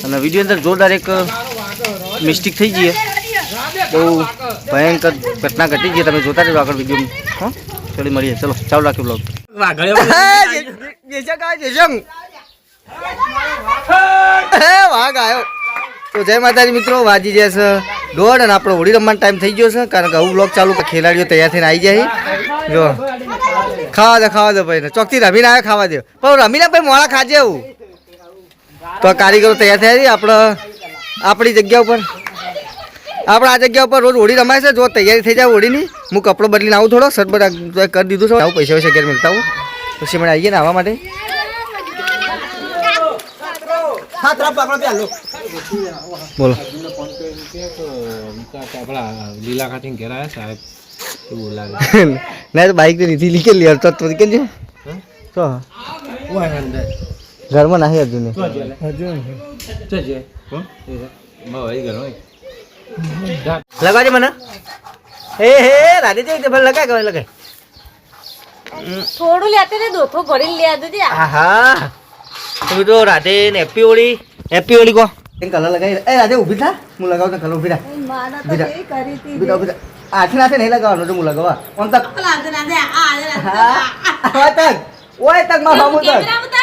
અને વિડીયો અંદર જોરદાર એક મિસ્ટેક થઈ ગઈ બહુ ભયંકર ઘટના ઘટી ગઈ તમે જોતા રહેજો આગળ વિડીયો હા ચલો મળીએ ચલો ચાલુ રાખ્યો બ્લોગ વાઘ આવ્યો તો જય માતાજી મિત્રો વાજી જશે દોડ અને આપણો હોળી રમવાનો ટાઈમ થઈ ગયો છે કારણ કે આવું બ્લોગ ચાલુ ખેલાડીઓ તૈયાર થઈને આવી જાય જો ખાવા દો ભાઈ ચોકથી રમીને આવે ખાવા દો પણ રમીને ભાઈ મોડા ખાજે એવું તો કારીગરો તૈયાર થયા આપણે આપણી જગ્યા ઉપર આપણે આ જગ્યા ઉપર રોજ હોળી રમાય છે જો તૈયારી થઈ જાય હોળીની હું કપડો બદલીને આવું થોડો શર્ટ બધા કરી દીધું છે આવું પૈસા વૈસા ઘેર મિલતા આવું પછી મને આવીએ ને આવવા માટે બોલો લીલા કાઢીને ઘેર આવ્યા સાહેબ એવું લાગે ના તો બાઈક લીધી લીકે લે તો કેમ છે તો ઘરમાં નાહી અર્જુન લગાવજે મને હે રાધે જઈ ભલે લગાય લગાય થોડું લેતે ને દોથો ભરી લે દેજે હા તમે તો રાધે ને હેપી હોળી કો કલર લગાવી એ રાધે ઊભી થા હું લગાવું તો કલર ઊભી થા માના તો એ કરી હતી આઠે નાથે નહીં લગાવવાનો તો હું લગાવવા ઓન તક ઓય તક માં મામુ તક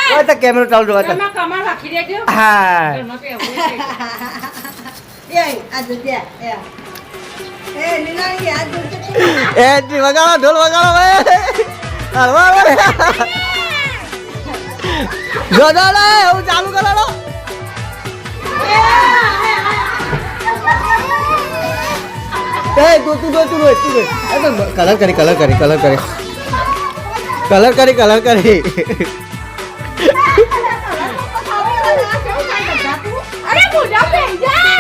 ઓય તક કેમેરો ચાલુ જોવા તક કમર રાખી દેજો હા એ આ દે એ નીનાઈ આ દે એ જી વગાડો ઢોલ વગાડો ભાઈ હલવા જો હું ચાલુ કરાડો એ તું કલર કરી અરે મોઢા પે જા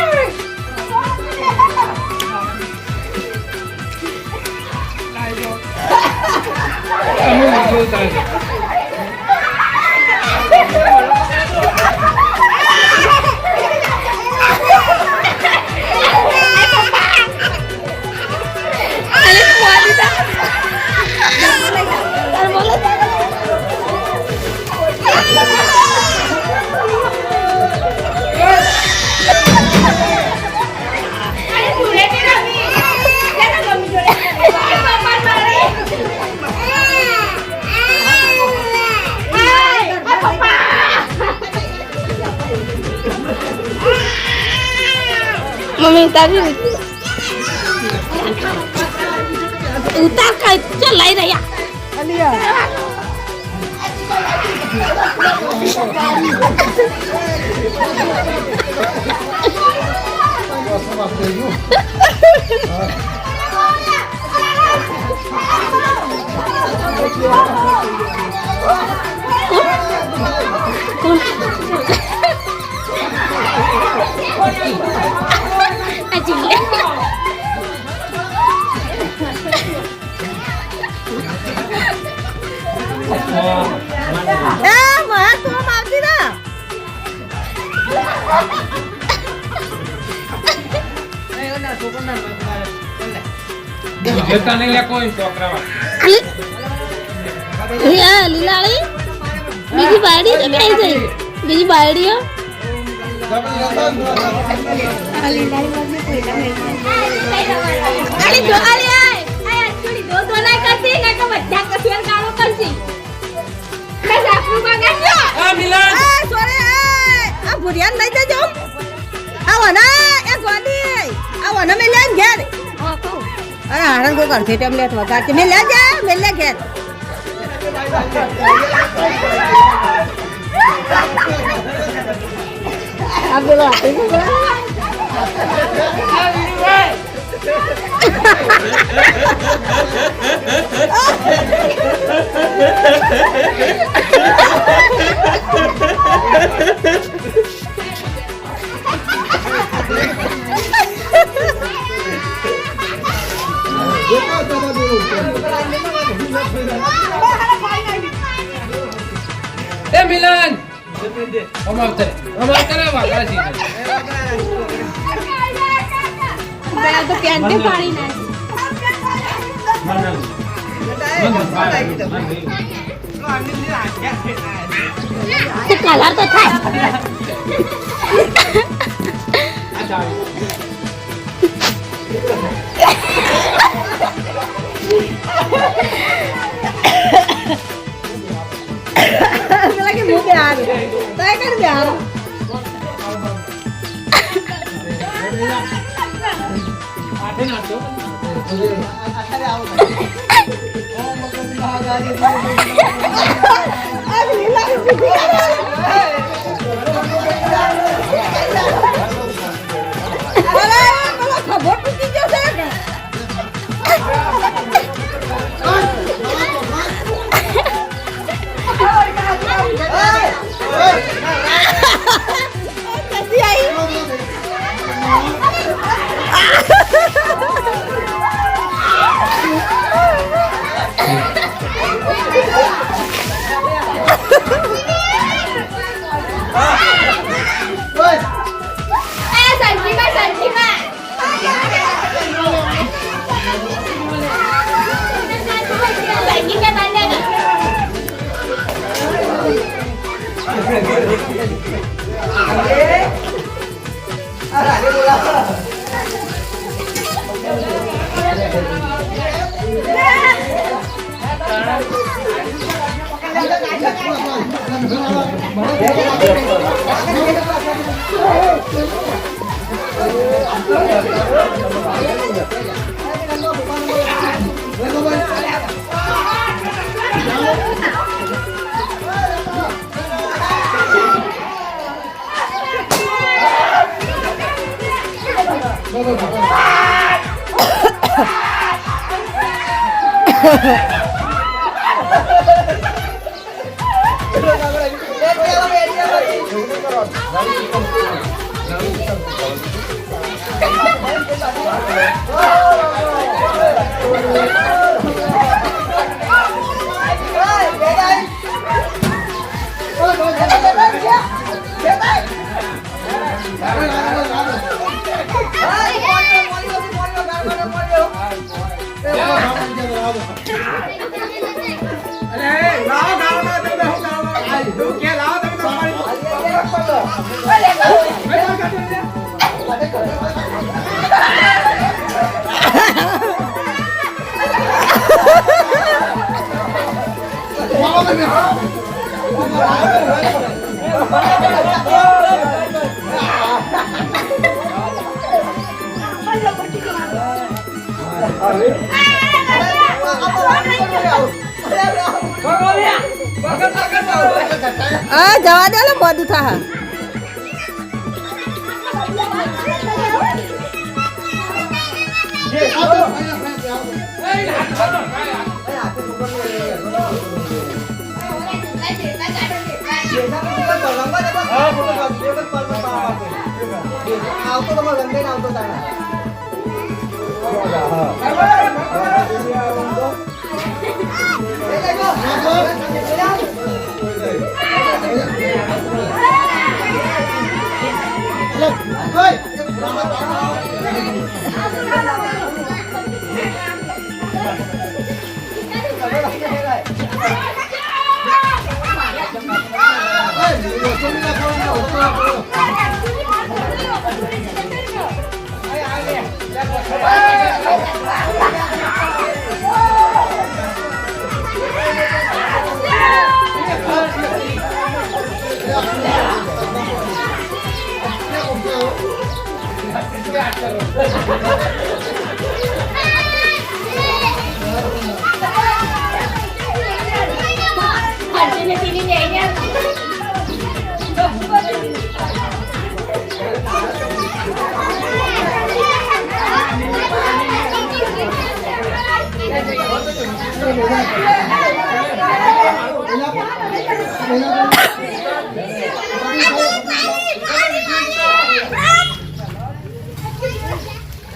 મમ્મી તારી ઉતાર કઈ ચલાઈ રહ્યા અલિયા જતા નહીં લે કોઈ છોકરામાં લીલાળી બીજી બાયડી તો કઈ થઈ બીજી બાયડીઓ ભુરિયાન લઈ જજો આવો ના એ ગોડી આવો ને મે લેન ઘેર અરે હારણ કો કરતે ટેબલેટ વગાડતે મે લે જા મે લે ઘેર આ બોલો એ મિલન અમાર કરે વાગાજી બે તો કેન્ટે પાણી ના કલર તો થાય lagi mau biar, saya kan biar. Kalau kabur pergi jauh saya. જવા દે બધું થા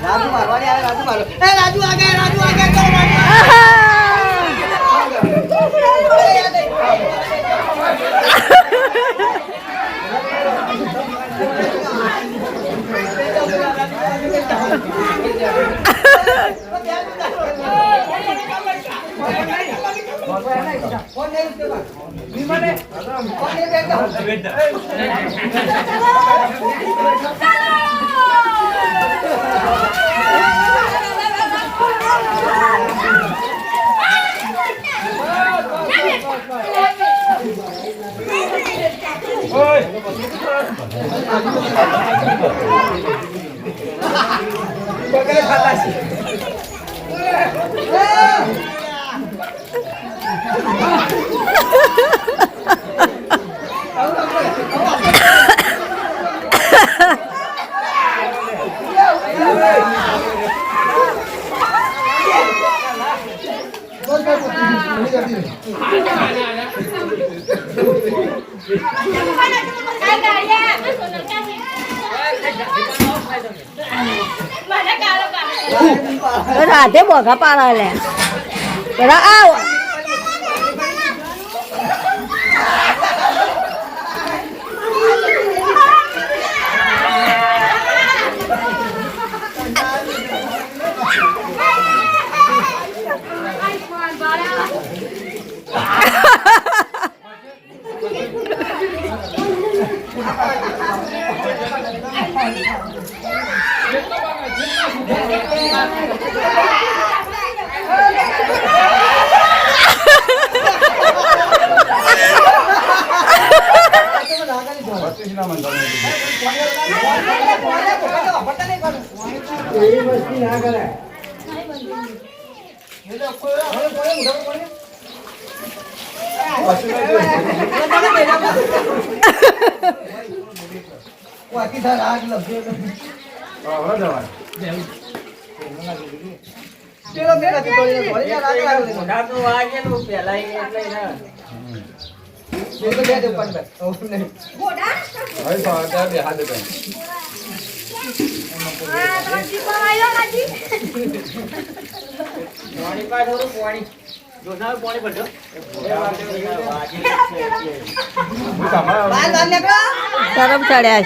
રાજુ મારવાડી આવે રાજુ મારો એ રાજુ આ ગયા રાજુ રાધે બોઘા પાડા લે પેલા આવ તરફ ચડ્યા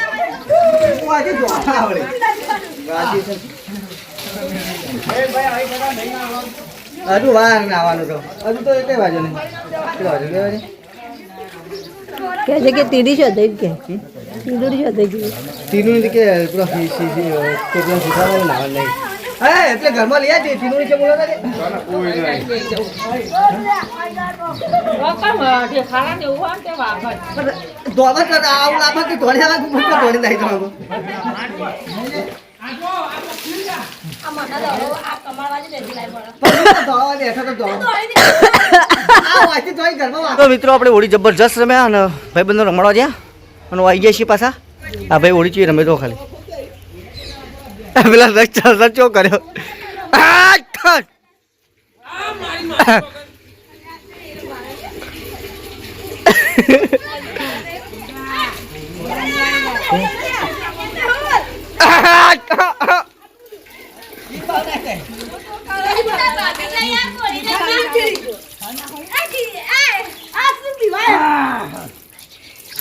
હજુ વાર ને આવવાનું તો હજુ તો એક બાજુ નહીં કે છે કે તીડી છે દઈ કે તીડી છે દઈ તીનું કે પેલો શીખાવાનું નાવા નહીં હા એટલે ઘરમાં લઈ આવી તીનું છે બોલો દોડા કરતા આવું લાભા કે દોડી આવે દોડી નહીં તો તો મિત્રો આપણે હોળી જબરજસ્ત રમ્યા અને ભાઈબંધો રમાડવા ગયા અને આવી ગયા છીએ પાછા આ ભાઈ હોળી ચી રમે તો ખાલી પેલા રચો કર્યો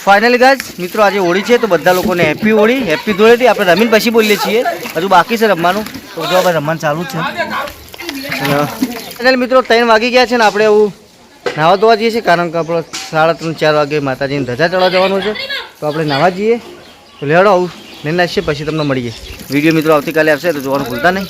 ફાઇનલી ગાઈઝ મિત્રો આજે હોળી છે તો બધા લોકોને હેપી હોળી હેપી ધૂળેટી આપણે રમીને પછી બોલીએ છીએ હજુ બાકી છે રમવાનું તો જો આપણે રમવાનું ચાલુ જ છે ફાઇનલ મિત્રો 3 વાગી ગયા છે ને આપણે એવું નાહવા ધોવા જઈએ છીએ કારણ કે આપણે 3:30-4 વાગે માતાજીને ધજા ચડવા જવાનું છે તો આપણે નાહવા જઈએ તો લેવડો આવું લઈને આવશે પછી તમને મળીએ વિડીયો મિત્રો આવતીકાલે આવશે તો જોવાનું ભૂલતા નહીં.